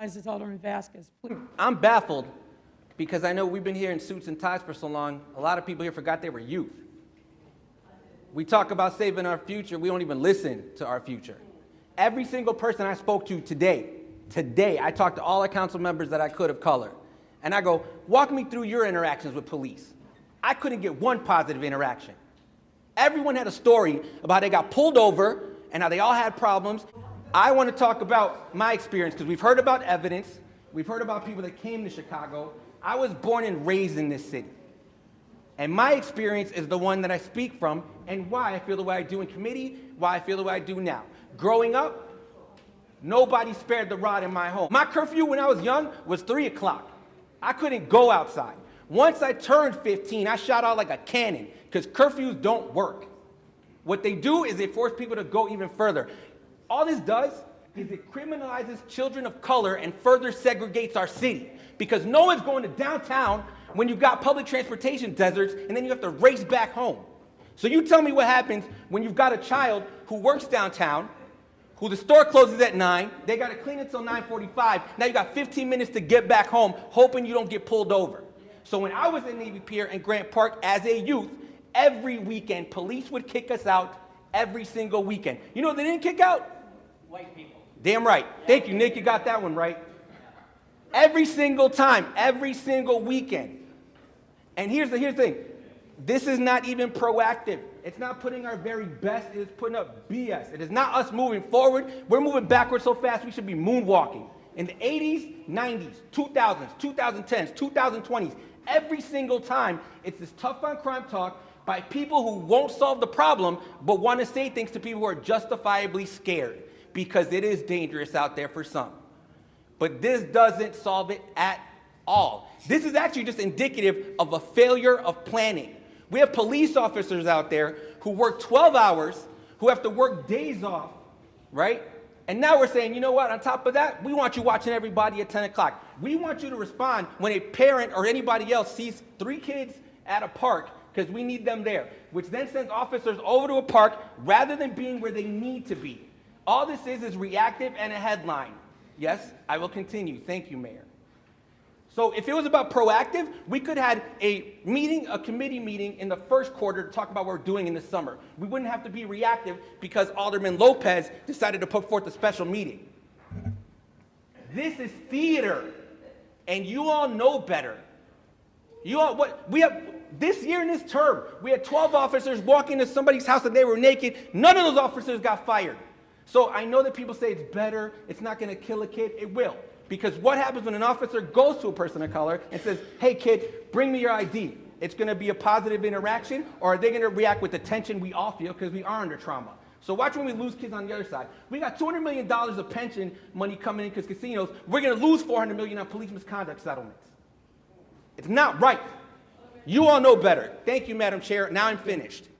Alderman Vasquez, please. I'm baffled because I know we've been here in suits and ties for so long. A lot of people here forgot they were youth. We talk about saving our future. We don't even listen to our future. Every single person I spoke to today, I talked to all the council members that I could of color. And I go, walk me through your interactions with police. I couldn't get one positive interaction. Everyone had a story about how they got pulled over and how they all had problems. I want to talk about my experience because we've heard about evidence. We've heard about people that came to Chicago. I was born and raised in this city. And my experience is the one that I speak from and why I feel the way I do in committee, why I feel the way I do now. Growing up, nobody spared the rod in my home. My curfew when I was young was 3 o'clock. I couldn't go outside. Once I turned 15, I shot out like a cannon because curfews don't work. What they do is they force people to go even further. All this does is it criminalizes children of color and further segregates our city because no one's going to downtown when you've got public transportation deserts and then you have to race back home. So you tell me what happens when you've got a child who works downtown, who the store closes at 9, they got to clean until 9:45. Now you got 15 minutes to get back home, hoping you don't get pulled over. So when I was in Navy Pier and Grant Park as a youth, every weekend, police would kick us out every single weekend. You know what they didn't kick out? White people. Damn right. Thank you, Nick. You got that one right. Every single time, every single weekend. And here's the thing. This is not even proactive. It's not putting our very best. It is putting up BS. It is not us moving forward. We're moving backwards so fast we should be moonwalking. In the 80s, 90s, 2000s, 2010s, 2020s, every single time, it's this tough on crime talk by people who won't solve the problem but want to say things to people who are justifiably scared because it is dangerous out there for some. But this doesn't solve it at all. This is actually just indicative of a failure of planning. We have police officers out there who work 12 hours, who have to work days off, right? And now we're saying, you know what, on top of that, we want you watching everybody at 10 o'clock. We want you to respond when a parent or anybody else sees 3 kids at a park because we need them there, which then sends officers over to a park rather than being where they need to be. All this is reactive and a headline. Yes, I will continue. Thank you, Mayor. So if it was about proactive, we could have had a committee meeting in the first quarter to talk about what we're doing in the summer. We wouldn't have to be reactive because Alderman Lopez decided to put forth a special meeting. This is theater, and you all know better. This year in this term, we had 12 officers walk into somebody's house and they were naked. None of those officers got fired. So I know that people say it's better, it's not going to kill a kid. It will. Because what happens when an officer goes to a person of color and says, hey kid, bring me your ID? It's going to be a positive interaction, or are they going to react with the tension we all feel because we are under trauma? So watch when we lose kids on the other side. We got $200 million of pension money coming in because casinos. We're going to lose $400 million on police misconduct settlements. It's not right. You all know better. Thank you, Madam Chair. Now I'm finished.